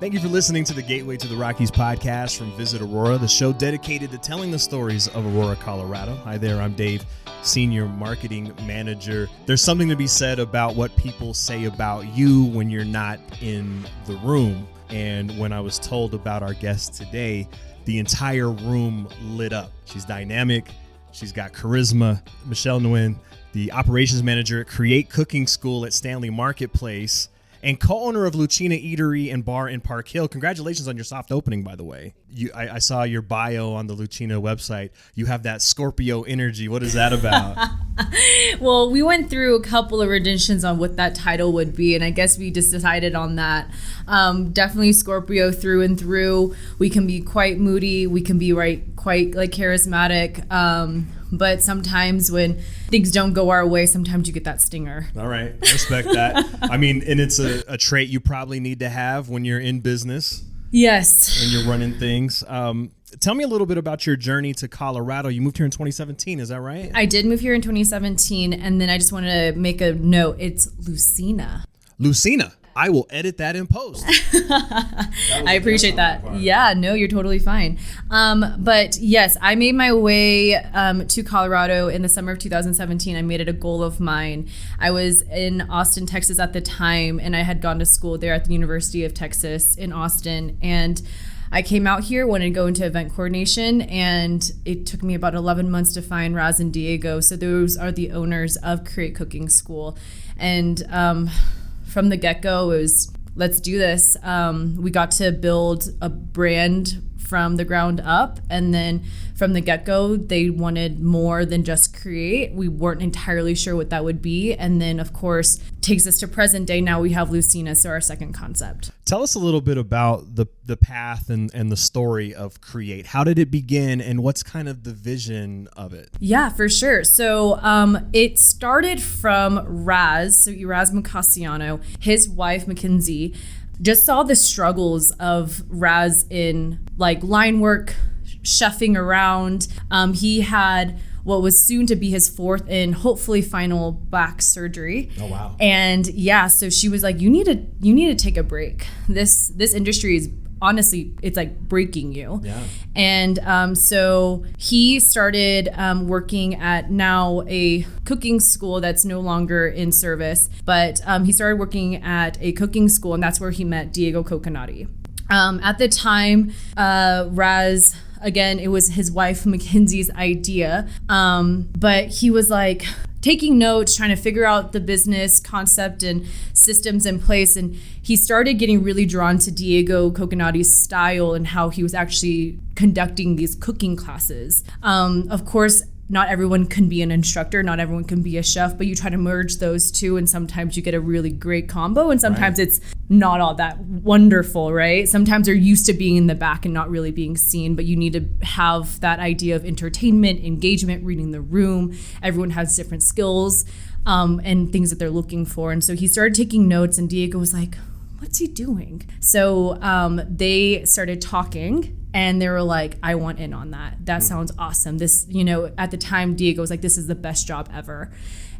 Thank you for listening to the Gateway to the Rockies podcast from Visit Aurora, the show dedicated to telling the stories of Aurora, Colorado. Hi there, I'm Dave, Senior Marketing Manager. There's something to be said about what people say about you when you're not in the room. And when I was told about our guest today, the entire room lit up. She's dynamic. She's got charisma. Michelle Nguyen, the operations manager at Create Cooking School at Stanley Marketplace, and co-owner of Lucina Eatery and Bar in Park Hill. Congratulations on your soft opening, by the way. I saw your bio on the Lucina website. You have that Scorpio energy. What is that about? Well, we went through a couple of renditions on what that title would be, and I guess we just decided on that. Definitely Scorpio through and through. We can be quite moody. We can be quite like charismatic. But sometimes when things don't go our way, sometimes you get that stinger. All right. Respect that. I mean, and it's a trait you probably need to have when you're in business. Yes. When you're running things. Tell me a little bit about your journey to Colorado. You moved here in 2017. Is that right? I did move here in 2017. And then I just want to make a note. It's Lucina. Lucina. I will edit that in post. I appreciate that. Yeah, no, you're totally fine. But yes, I made my way to Colorado in the summer of 2017. I made it a goal of mine. I was in Austin, Texas at the time, and I had gone to school there at the University of Texas in Austin. And I came out here, wanted to go into event coordination, and it took me about 11 months to find Raz and Diego. So those are the owners of Create Cooking School. And from the get-go, it was, let's do this. We got to build a brand from the ground up. And then from the get-go, they wanted more than just create. We weren't entirely sure what that would be. And then, of course, takes us to present day. Now we have Lucina, so our second concept. Tell us a little bit about the path and the story of Create. How did it begin, and what's kind of the vision of it? Yeah, for sure. So it started from Raz, so Raz Mukasiano, his wife, Mackenzie, just saw the struggles of Raz in like line work, chefing around. He had what was soon to be his fourth and hopefully final back surgery. Oh wow. And yeah, so she was like, you need to take a break. This industry is honestly, it's like breaking you. Yeah. And so he started working at now a cooking school that's no longer in service, but he started working at a cooking school, and that's where he met Diego Coconati. At the time, Raz, again, it was his wife Mackenzie's idea, but he was like taking notes, trying to figure out the business concept and systems in place. And he started getting really drawn to Diego Coconati's style and how he was actually conducting these cooking classes. Of course, not everyone can be an instructor, not everyone can be a chef, but you try to merge those two, and sometimes you get a really great combo, and sometimes it's not all that wonderful, right? Sometimes they're used to being in the back and not really being seen, but you need to have that idea of entertainment, engagement, reading the room. Everyone has different skills and things that they're looking for. And so he started taking notes, and Diego was like, what's he doing? So they started talking, and they were like, I want in on that. That sounds awesome. This, at the time, Diego was like, this is the best job ever.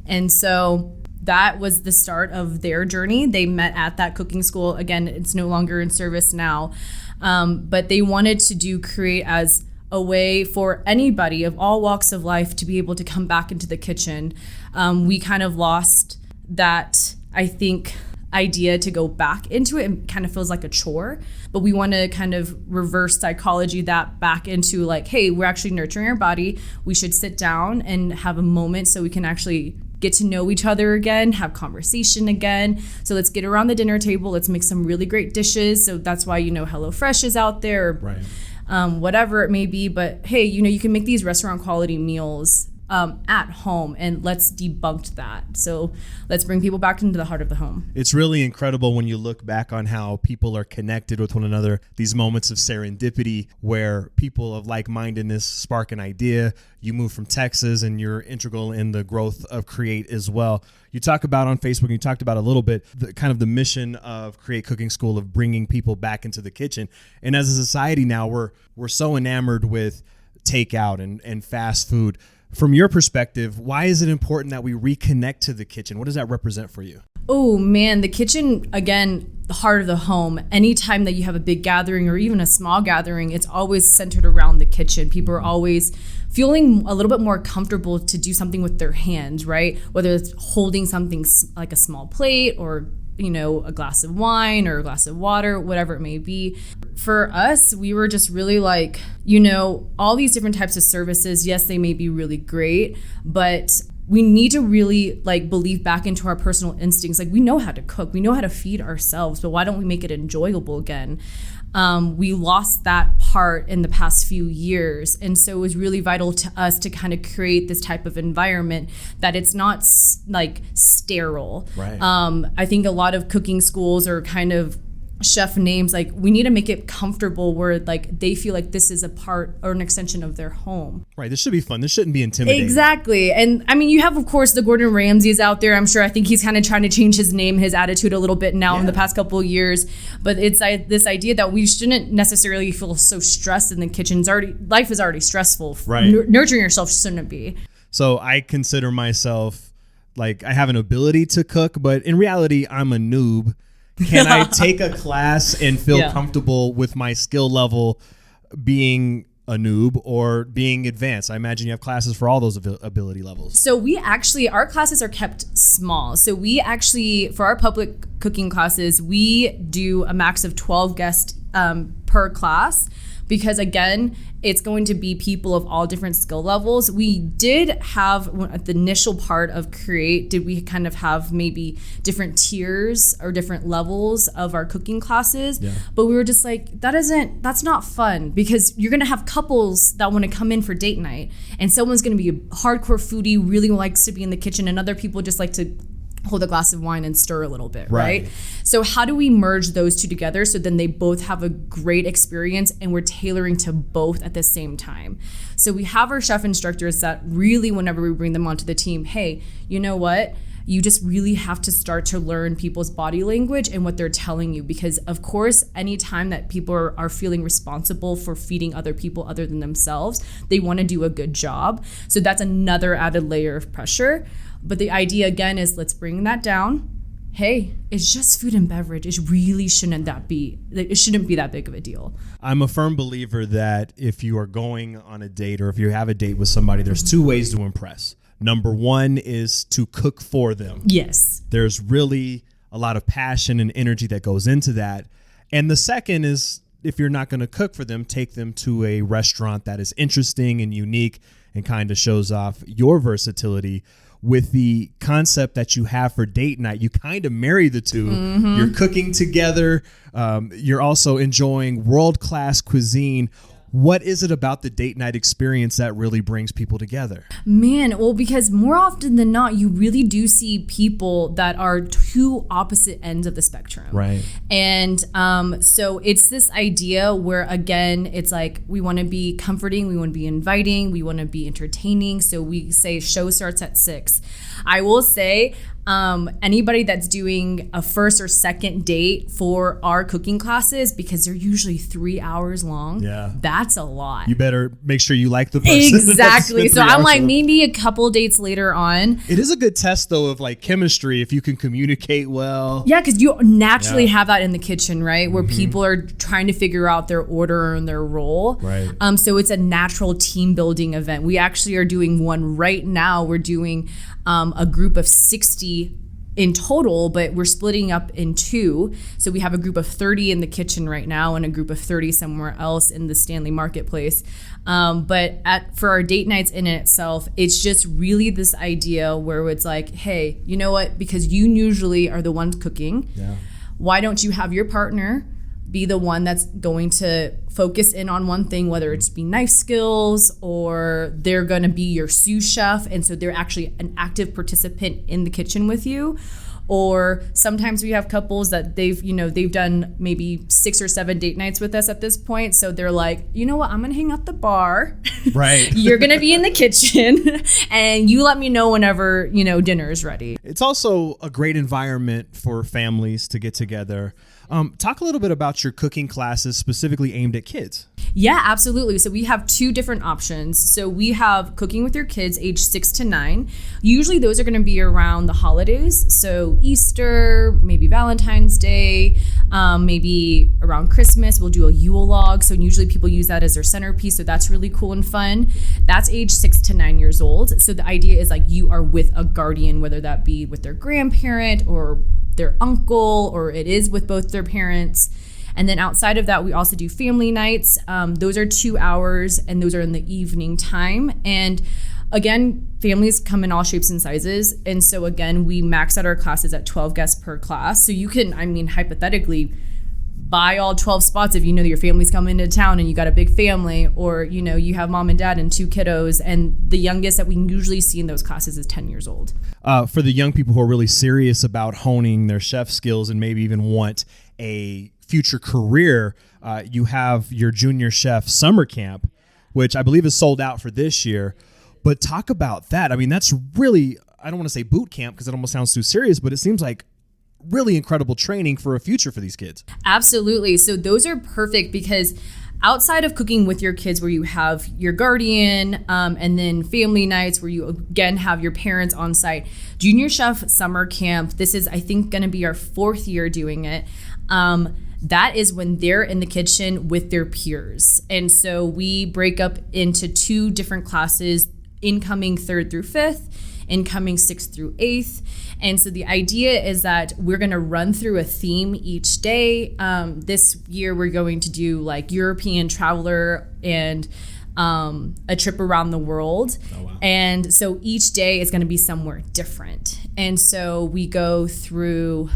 And so that was the start of their journey. They met at that cooking school. Again, it's no longer in service now. But they wanted to do Create as a way for anybody of all walks of life to be able to come back into the kitchen. We kind of lost that, I think, idea to go back into it. It kind of feels like a chore, but we want to kind of reverse psychology that back into like, hey, we're actually nurturing our body. We should sit down and have a moment so we can actually get to know each other again, have conversation again. So let's get around the dinner table. Let's make some really great dishes. So that's why, HelloFresh is out there, right? Whatever it may be. But hey, you can make these restaurant quality meals at home, and let's debunk that. So let's bring people back into the heart of the home. It's really incredible when you look back on how people are connected with one another, these moments of serendipity where people of like-mindedness spark an idea. You move from Texas and you're integral in the growth of Create as well. You talk about on Facebook, you talked about a little bit, the mission of Create Cooking School of bringing people back into the kitchen. And as a society now, we're so enamored with takeout and fast food. From your perspective, why is it important that we reconnect to the kitchen? What does that represent for you? Oh man, the kitchen, again, the heart of the home. Anytime that you have a big gathering or even a small gathering, it's always centered around the kitchen. People are always feeling a little bit more comfortable to do something with their hands, right? Whether it's holding something like a small plate or, you know, a glass of wine or a glass of water, whatever it may be. For us, we were just really like, you know, all these different types of services, yes, they may be really great, but we need to really like believe back into our personal instincts. Like, we know how to cook, we know how to feed ourselves, but why don't we make it enjoyable again? We lost that part in the past few years. And so it was really vital to us to kind of create this type of environment that it's not like sterile. Right. I think a lot of cooking schools are kind of chef names, like we need to make it comfortable where like they feel like this is a part or an extension of their home. Right. This should be fun. This shouldn't be intimidating. Exactly. And I mean, you have, of course, the Gordon Ramsays out there. I'm sure, I think he's kind of trying to change his name, his attitude a little bit now in the past couple of years. But it's this idea that we shouldn't necessarily feel so stressed in the kitchen. Life is already stressful. Right. Nurturing yourself shouldn't be. So I consider myself like I have an ability to cook, but in reality, I'm a noob. Can I take a class and feel comfortable with my skill level being a noob or being advanced? I imagine you have classes for all those ability levels. So our classes are kept small. So we actually, for our public cooking classes, we do a max of 12 guests per class. Because again, it's going to be people of all different skill levels. We did have, at the initial part of Create, did we kind of have maybe different tiers or different levels of our cooking classes. Yeah. But we were just like, that's not fun, because you're gonna have couples that wanna come in for date night, and someone's gonna be a hardcore foodie, really likes to be in the kitchen, and other people just like to hold a glass of wine and stir a little bit, right? So how do we merge those two together so then they both have a great experience and we're tailoring to both at the same time? So we have our chef instructors that really, whenever we bring them onto the team, hey, you know what? You just really have to start to learn people's body language and what they're telling you, because of course, anytime that people are feeling responsible for feeding other people other than themselves, they want to do a good job. So that's another added layer of pressure. But the idea again is, let's bring that down. Hey, it's just food and beverage. It really shouldn't be that big of a deal. I'm a firm believer that if you are going on a date or if you have a date with somebody, there's two ways to impress. Number one is to cook for them. Yes. There's really a lot of passion and energy that goes into that. And the second is, if you're not going to cook for them, take them to a restaurant that is interesting and unique and kind of shows off your versatility. With the concept that you have for date night, you kind of marry the two. Mm-hmm. You're cooking together. You're also enjoying world-class cuisine. What is it about the date night experience that really brings people together? Man, well, because more often than not, you really do see people that are two opposite ends of the spectrum. Right. And so it's this idea where, again, it's like we want to be comforting, we want to be inviting, we want to be entertaining. So we say show starts at 6. I will say, anybody that's doing a first or second date for our cooking classes, because they're usually 3 hours long, that's a lot. You better make sure you like the person. Exactly. So I'm like, maybe a couple dates later on. It is a good test though of like chemistry, if you can communicate well. Yeah, because you naturally have that in the kitchen, right? Where people are trying to figure out their order and their role. Right. So it's a natural team building event. We actually are doing one right now. We're doing a group of 60 in total, but we're splitting up in 2. So we have a group of 30 in the kitchen right now and a group of 30 somewhere else in the Stanley Marketplace. But for our date nights in itself, it's just really this idea where it's like, hey, you know what? Because you usually are the ones cooking. Yeah. Why don't you have your partner be the one that's going to focus in on one thing, whether it's be knife skills or they're going to be your sous chef. And so they're actually an active participant in the kitchen with you. Or sometimes we have couples that they've done maybe 6 or 7 date nights with us at this point. So they're like, you know what, I'm going to hang out the bar. Right. You're going to be in the kitchen and you let me know whenever, dinner is ready. It's also a great environment for families to get together. Talk a little bit about your cooking classes specifically aimed at kids. Yeah, absolutely. So we have two different options. So we have cooking with your kids age 6 to 9. Usually those are going to be around the holidays. So Easter, maybe Valentine's Day, maybe around Christmas, we'll do a Yule log. So usually people use that as their centerpiece. So that's really cool and fun. That's age 6 to 9 years old. So the idea is like you are with a guardian, whether that be with their grandparent or their uncle, or it is with both their parents. And then outside of that, we also do family nights. Those are 2 hours, and those are in the evening time. And again, families come in all shapes and sizes. And so again, we max out our classes at 12 guests per class. So you can, hypothetically, buy all 12 spots if you know that your family's coming into town and you got a big family, or you have mom and dad and 2 kiddos, and the youngest that we usually see in those classes is 10 years old. For the young people who are really serious about honing their chef skills and maybe even want a future career, you have your junior chef summer camp, which I believe is sold out for this year. But talk about that. That's really, I don't want to say boot camp because it almost sounds too serious, but it seems like really incredible training for a future for these kids. Absolutely. So those are perfect because outside of cooking with your kids where you have your guardian and then family nights where you again have your parents on site, junior chef summer camp, this is I think going to be our 4th year doing it. That is when they're in the kitchen with their peers. And so we break up into 2 different classes, incoming 3rd through 5th, incoming 6th through 8th. And so the idea is that we're going to run through a theme each day. This year we're going to do like European traveler and a trip around the world. Oh, wow. And so each day is going to be somewhere different. And so we go through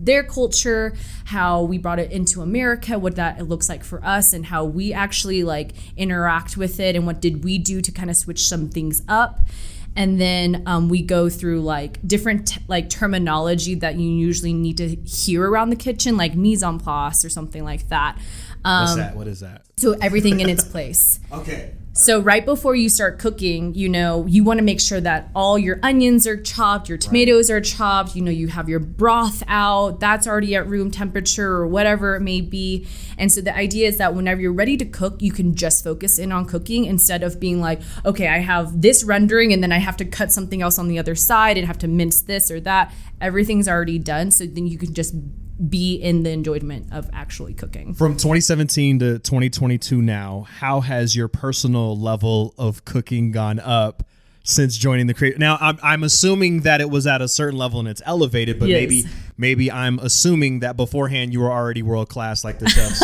their culture, how we brought it into America, what that it looks like for us, and how we actually like interact with it, and what did we do to kind of switch some things up. And then we go through like different like terminology that you usually need to hear around the kitchen, like mise en place or something like that. What's that? What is that? So everything in its place. Okay. So right before you start cooking, you want to make sure that all your onions are chopped, your tomatoes are chopped, you have your broth out, that's already at room temperature or whatever it may be. And so the idea is that whenever you're ready to cook, you can just focus in on cooking instead of being like, okay, I have this rendering and then I have to cut something else on the other side and have to mince this or that. Everything's already done. So then you can just be in the enjoyment of actually cooking. From 2017 to 2022 now, how has your personal level of cooking gone up since joining the creative? Now, I'm assuming that it was at a certain level and it's elevated, but yes. maybe I'm assuming that beforehand you were already world class like the chefs.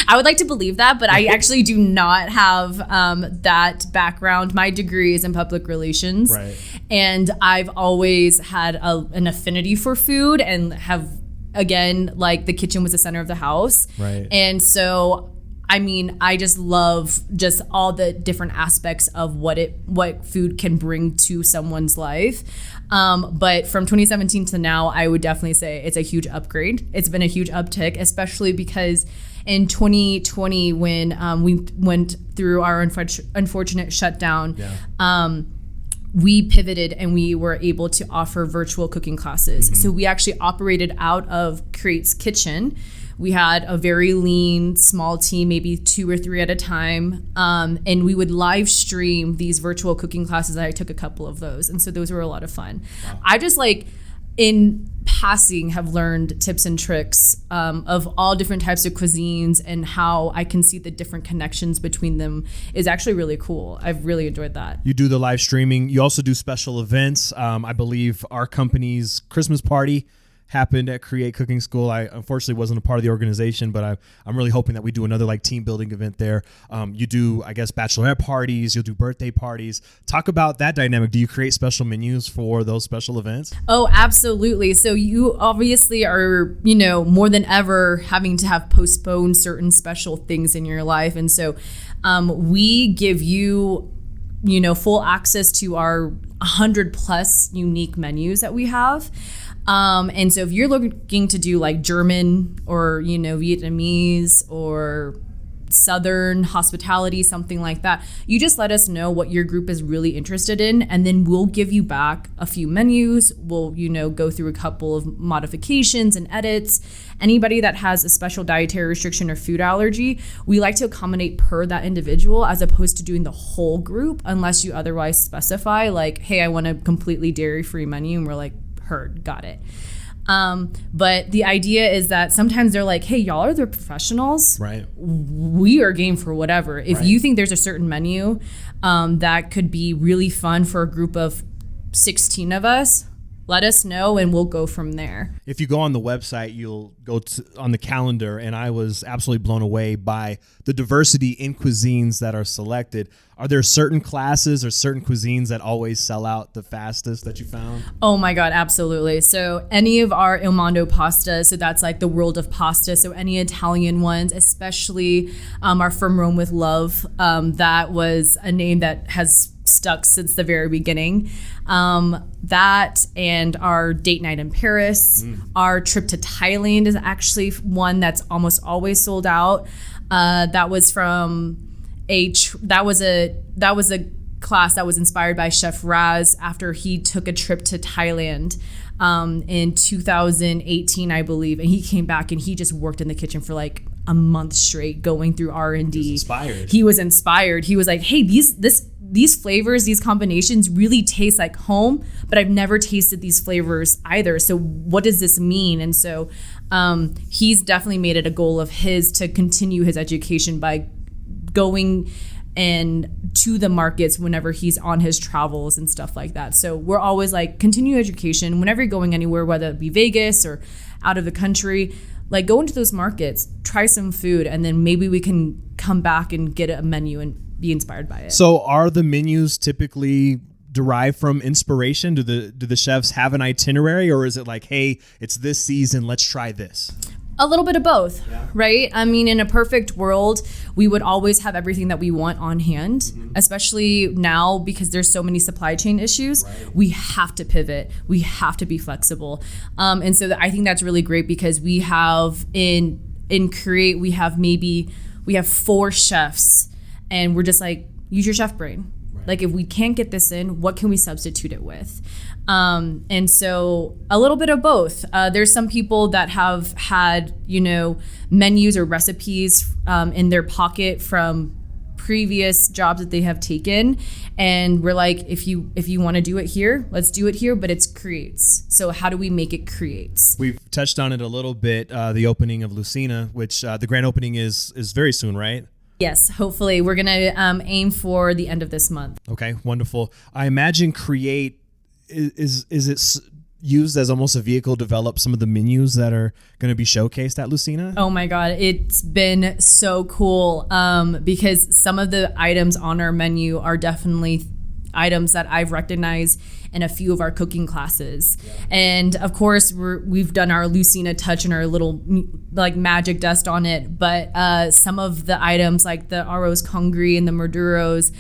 I would like to believe that, but I actually do not have that background. My degree is in public relations, right. And I've always had an affinity for food and have, again, like the kitchen was the center of the house. Right. And so, I just love just all the different aspects of what food can bring to someone's life. But from 2017 to now, I would definitely say it's a huge upgrade. It's been a huge uptick, especially because in 2020, when we went through our unfortunate shutdown, we pivoted and we were able to offer virtual cooking classes. Mm-hmm. So we actually operated out of Create's kitchen. We had a very lean, small team, maybe 2 or 3 at a time. And we would live stream these virtual cooking classes. I took a couple of those. And so those were a lot of fun. Wow. I just in passing have learned tips and tricks of all different types of cuisines, and how I can see the different connections between them is actually really cool. I've really enjoyed that. You do the live streaming. You also do special events. I believe our company's Christmas party happened at Create Cooking School. I unfortunately wasn't a part of the organization, but I'm really hoping that we do another team building event there. You do, I guess, bachelorette parties, you'll do birthday parties. Talk about that dynamic. Do you create special menus for those special events? Oh, absolutely. So you obviously are, more than ever having to have postponed certain special things in your life. And so we give you, full access to our 100+ unique menus that we have. And so if you're looking to do German or, Vietnamese or Southern hospitality, something like that. You just let us know what your group is really interested in, and then we'll give you back a few menus. We'll, go through a couple of modifications and edits. Anybody that has a special dietary restriction or food allergy, we like to accommodate per that individual as opposed to doing the whole group unless you otherwise specify, like, hey, I want a completely dairy-free menu, and we're like, heard, got it. But the idea is that sometimes they're like, hey, y'all are the professionals. Right. We are game for whatever. If you think there's a certain menu that could be really fun for a group of 16 of us, let us know and we'll go from there. If you go on the website, you'll go on the calendar, and I was absolutely blown away by the diversity in cuisines that are selected. Are there certain classes or certain cuisines that always sell out the fastest that you found? Oh my God, absolutely. So any of our Il Mondo pastas, so that's like the world of pasta. So any Italian ones, especially our From Rome with Love, that was a name that has stuck since the very beginning. That and our date night in Paris, our trip to Thailand is actually one that's almost always sold out. That was from that was a class that was inspired by Chef Raz after he took a trip to Thailand in 2018, I believe, and he came back and he just worked in the kitchen for like a month straight, going through R&D. He was inspired. He was like, hey, these flavors, these combinations really taste like home, but I've never tasted these flavors either. So what does this mean? And so he's definitely made it a goal of his to continue his education by going and to the markets whenever he's on his travels and stuff like that. So we're always like, continue education whenever you're going anywhere, whether it be Vegas or out of the country. Like, go into those markets, try some food, and then maybe we can come back and get a menu and be inspired by it. So are the menus typically derived from inspiration? Do the chefs have an itinerary, or is it like, hey, it's this season, let's try this? A little bit of both, right? I mean, in a perfect world, we would always have everything that we want on hand, especially now because there's so many supply chain issues. We have to pivot. We have to be flexible. And so I think that's really great because we have in Create, we have 4 chefs, and we're just like, use your chef brain. Like, if we can't get this in, what can we substitute it with? And so a little bit of both. There's some people that have had, menus or recipes in their pocket from previous jobs that they have taken. And we're like, if you want to do it here, let's do it here, but it's Creates. So how do we make it Creates? We've touched on it a little bit, the opening of Lucina, which the grand opening is very soon, right? Yes, hopefully. We're going to aim for the end of this month. Okay, wonderful. I imagine Create, is it used as almost a vehicle to develop some of the menus that are going to be showcased at Lucina? Oh my God, it's been so cool because some of the items on our menu are definitely items that I've recognized in a few of our cooking classes. And of course, we've done our Lucina touch and our little like magic dust on it. But some of the items like the arroz congri and the maduros,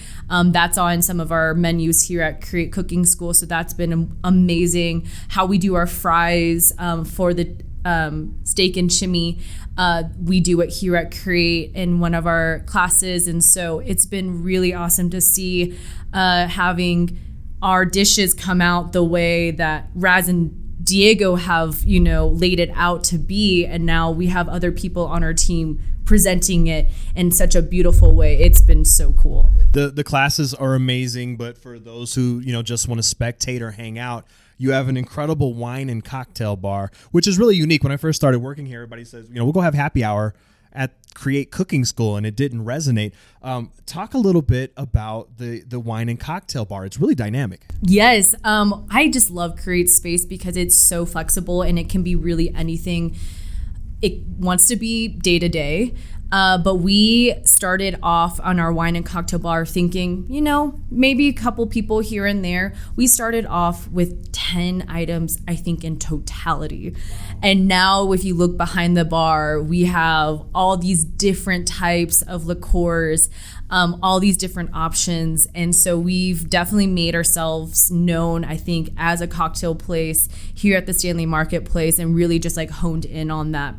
that's on some of our menus here at Create Cooking School. So that's been amazing. How we do our fries for the steak and chimney. We do it here at Create in one of our classes. And so it's been really awesome to see having our dishes come out the way that Raz and Diego have, laid it out to be. And now we have other people on our team presenting it in such a beautiful way. It's been so cool. The classes are amazing, but for those who, just want to spectate or hang out, you have an incredible wine and cocktail bar, which is really unique. When I first started working here, everybody says, we'll go have happy hour at Create Cooking School, and it didn't resonate. Talk a little bit about the wine and cocktail bar. It's really dynamic. Yes. I just love Create Space because it's so flexible and it can be really anything. It wants to be day to day. But we started off on our wine and cocktail bar thinking, maybe a couple people here and there. We started off with 10 items, I think, in totality. And now if you look behind the bar, we have all these different types of liqueurs, all these different options. And so we've definitely made ourselves known, I think, as a cocktail place here at the Stanley Marketplace and really just like honed in on that.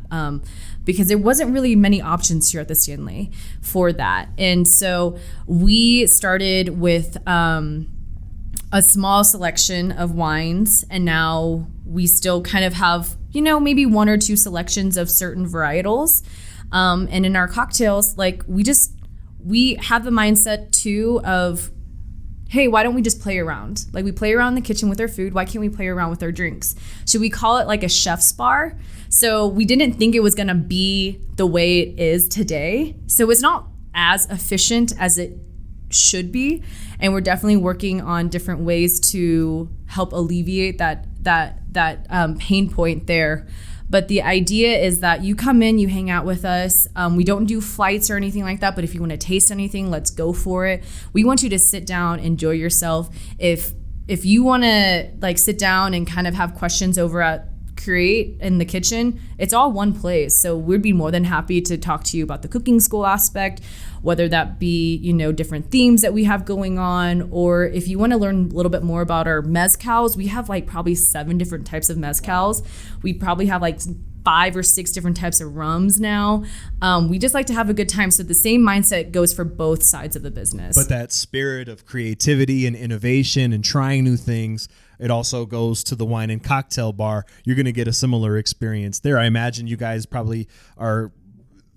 Because there wasn't really many options selections here at the Stanley for that. And so we started with a small selection of wines, and now we still kind of have, maybe one or two selections of certain varietals. And in our cocktails, like we have the mindset too of, hey, why don't we just play around? Like, we play around in the kitchen with our food. Why can't we play around with our drinks? Should we call it like a chef's bar? So we didn't think it was going to be the way it is today. So it's not as efficient as it should be. And we're definitely working on different ways to help alleviate that pain point there. But the idea is that you come in, you hang out with us. We don't do flights or anything like that, but if you want to taste anything, let's go for it. We want you to sit down, enjoy yourself. If you want to like sit down and kind of have questions over at Create in the kitchen, it's all one place. So we'd be more than happy to talk to you about the cooking school aspect, whether that be, different themes that we have going on, or if you want to learn a little bit more about our mezcals, we have like probably 7 different types of mezcals. We probably have like 5 or 6 different types of rums now. We just like to have a good time. So the same mindset goes for both sides of the business. But that spirit of creativity and innovation and trying new things, it also goes to the wine and cocktail bar. You're going to get a similar experience there. I imagine you guys probably are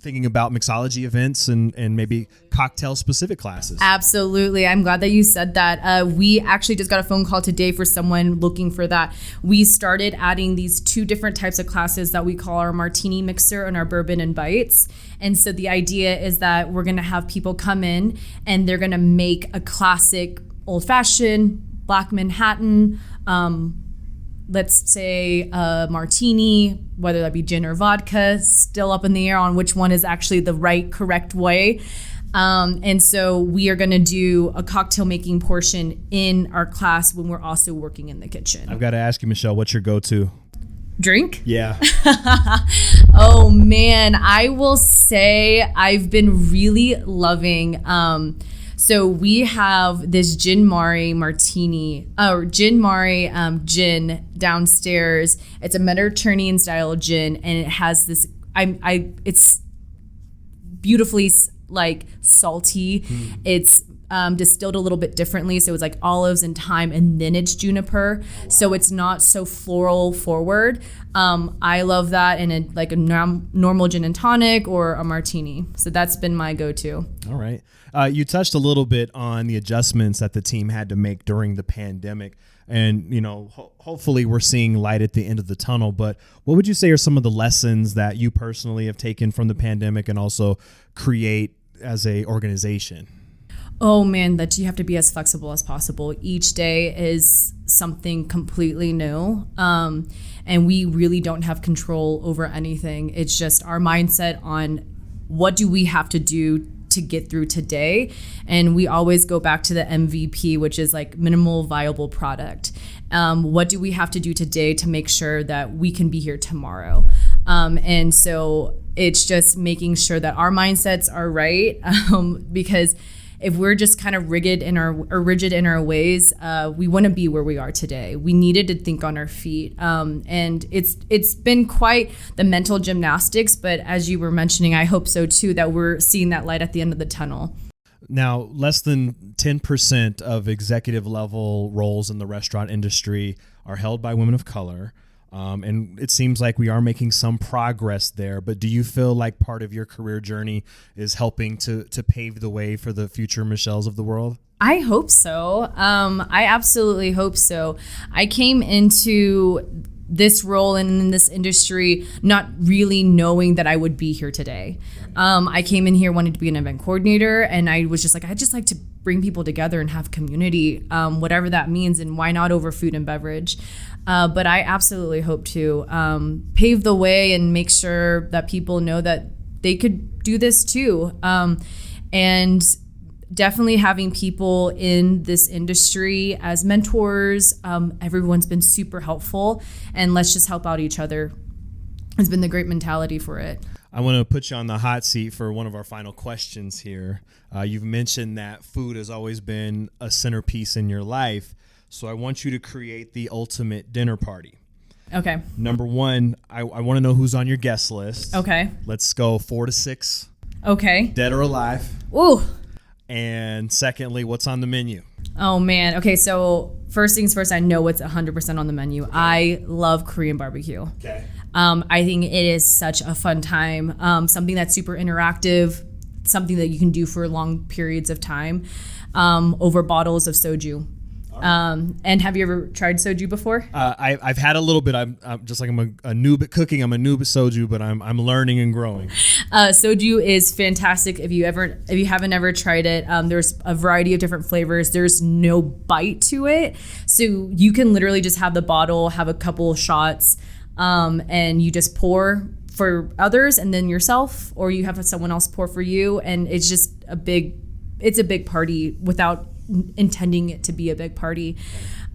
thinking about mixology events and maybe cocktail specific classes. Absolutely. I'm glad that you said that. We actually just got a phone call today for someone looking for that. We started adding these 2 different types of classes that we call our martini mixer and our bourbon and bites. And so the idea is that we're going to have people come in and they're going to make a classic old fashioned Black Manhattan, let's say a martini, whether that be gin or vodka, still up in the air on which one is actually the correct way. And so we are going to do a cocktail making portion in our class when we're also working in the kitchen. I've got to ask you, Michelle, what's your go-to drink? Yeah. Oh man, I will say I've been really loving, so we have this gin mare martini, or gin mare gin downstairs. It's a Mediterranean style gin, and it has this. It's beautifully like salty. It's distilled a little bit differently, so it's like olives and thyme, and then it's juniper. So it's not so floral forward. I love that in like a normal gin and tonic or a martini. So that's been my go-to. All right. You touched a little bit on the adjustments that the team had to make during the pandemic. And, hopefully we're seeing light at the end of the tunnel. But what would you say are some of the lessons that you personally have taken from the pandemic and also create as a organization? Oh man, that you have to be as flexible as possible. Each day is something completely new. And we really don't have control over anything. It's just our mindset on what do we have to do to get through today. And we always go back to the MVP, which is like minimal viable product. What do we have to do today to make sure that we can be here tomorrow? And so it's just making sure that our mindsets are right, because if we're just kind of rigid in our ways, we wouldn't be where we are today. We needed to think on our feet. And it's been quite the mental gymnastics, but as you were mentioning, I hope so too, that we're seeing that light at the end of the tunnel. Now, less than 10% of executive level roles in the restaurant industry are held by women of color. And it seems like we are making some progress there, but do you feel like part of your career journey is helping to pave the way for the future Michelles of the world? I hope so. I absolutely hope so. I came into this role and in this industry not really knowing that I would be here today. I came in here wanting to be an event coordinator, and I was just like, I'd just like to bring people together and have community, whatever that means, and why not over food and beverage. But I absolutely hope to pave the way and make sure that people know that they could do this too. And definitely having people in this industry as mentors, everyone's been super helpful, and let's just help out each other has been the great mentality for it. I want to put you on the hot seat for one of our final questions here. You've mentioned that food has always been a centerpiece in your life. So I want you to create the ultimate dinner party. Okay. Number one, I want to know who's on your guest list. Okay. Let's go 4 to 6 Okay. Dead or alive. Ooh. And secondly, what's on the menu? Oh man. Okay, so first things first, I know what's 100% on the menu. Okay. I love Korean barbecue. Okay. I think it is such a fun time. Something that's super interactive, something that you can do for long periods of time, over bottles of soju. And have you ever tried soju before? I've had a little bit. I'm just like I'm a noob at cooking. I'm a noob at soju, but I'm learning and growing. Soju is fantastic. If you haven't ever tried it, there's a variety of different flavors. There's no bite to it, so you can literally just have the bottle, have a couple shots, and you just pour for others and then yourself, or you have someone else pour for you, and it's just a big party without intending it to be a big party.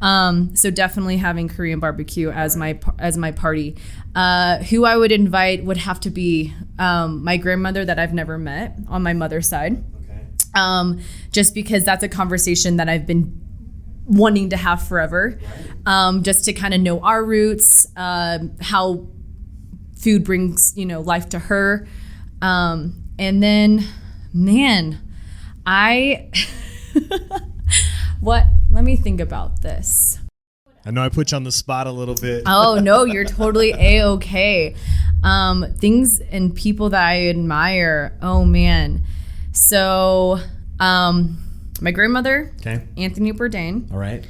So definitely having Korean barbecue as my party. Who I would invite would have to be my grandmother that I've never met on my mother's side. Okay. Just because that's a conversation that I've been wanting to have forever. Right. Just to kind of know our roots, how food brings, life to her. And then, man, let me think about this. I know I put you on the spot a little bit. Oh, no, you're totally A-okay. Things and people that I admire. Oh, man. So, my grandmother, okay. Anthony Bourdain. All right.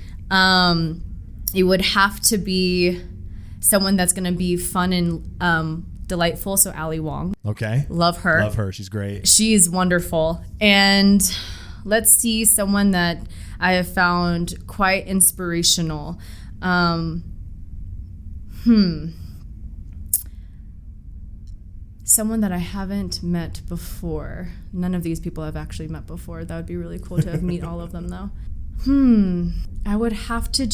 It would have to be someone that's going to be fun and delightful. So, Ali Wong. Okay. Love her. Love her. She's great. She's wonderful. And let's see someone that I have found quite inspirational. Someone that I haven't met before. None of these people I've actually met before. That would be really cool to meet all of them, though. I would have to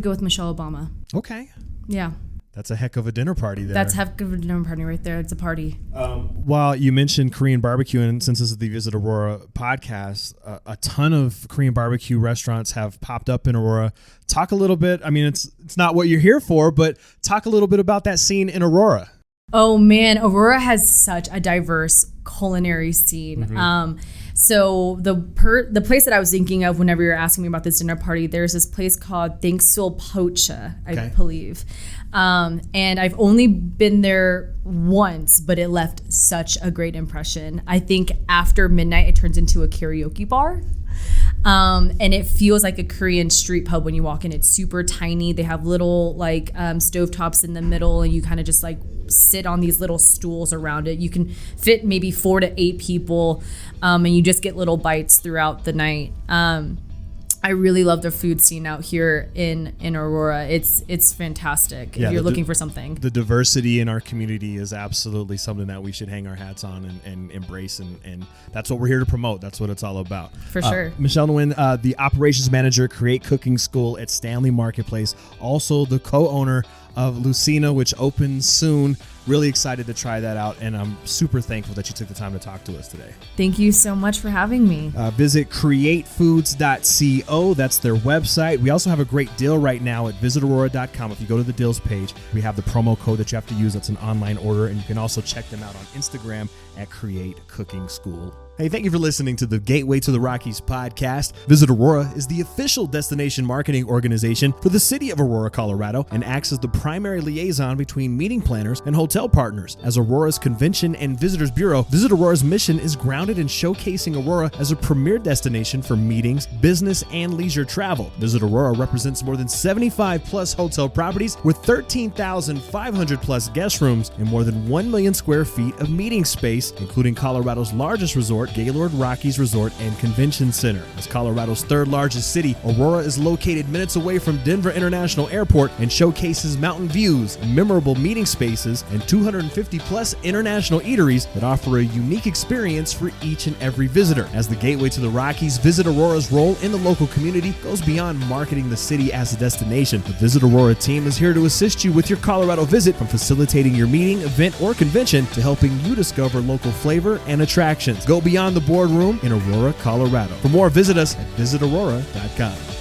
go with Michelle Obama. Okay. Yeah. That's a heck of a dinner party there. That's a heck of a dinner party right there. It's a party. While you mentioned Korean barbecue, and since this is the Visit Aurora podcast, a ton of Korean barbecue restaurants have popped up in Aurora. Talk a little bit. I mean, it's not what you're here for, but talk a little bit about that scene in Aurora. Oh man, Aurora has such a diverse culinary scene. Mm-hmm. So the place that I was thinking of whenever you're asking me about this dinner party, there's this place called Thanksul Pocha, I believe. And I've only been there once, but it left such a great impression. I think after midnight, it turns into a karaoke bar. And it feels like a Korean street pub when you walk in. It's super tiny. They have little stovetops in the middle, and you kind of just sit on these little stools around it. You can fit maybe 4 to 8 people, and you just get little bites throughout the night. I really love the food scene out here in Aurora. It's fantastic if you're looking for something. The diversity in our community is absolutely something that we should hang our hats on and embrace, and that's what we're here to promote. That's what it's all about. For sure. Michelle Nguyen, the operations manager, Create Cooking School at Stanley Marketplace, also the co-owner of Lucina, which opens soon. Really excited to try that out, and I'm super thankful that you took the time to talk to us today. Thank you so much for having me. Visit createfoods.co. That's their website. We also have a great deal right now at visitaurora.com. If you go to the deals page, we have the promo code that you have to use. That's an online order, and you can also check them out on Instagram at Create Cooking School. Hey, thank you for listening to the Gateway to the Rockies podcast. Visit Aurora is the official destination marketing organization for the city of Aurora, Colorado, and acts as the primary liaison between meeting planners and hotel partners. As Aurora's Convention and Visitors Bureau, Visit Aurora's mission is grounded in showcasing Aurora as a premier destination for meetings, business, and leisure travel. Visit Aurora represents more than 75 plus hotel properties with 13,500 plus guest rooms and more than 1 million square feet of meeting space, including Colorado's largest resort, Gaylord Rockies Resort and Convention Center. As Colorado's third largest city, Aurora is located minutes away from Denver International Airport and showcases mountain views, memorable meeting spaces, and 250 plus international eateries that offer a unique experience for each and every visitor. As the gateway to the Rockies, Visit Aurora's role in the local community goes beyond marketing the city as a destination. The Visit Aurora team is here to assist you with your Colorado visit, from facilitating your meeting, event, or convention to helping you discover local flavor and attractions. Go beyond the boardroom in Aurora, Colorado. For more, visit us at visitaurora.com.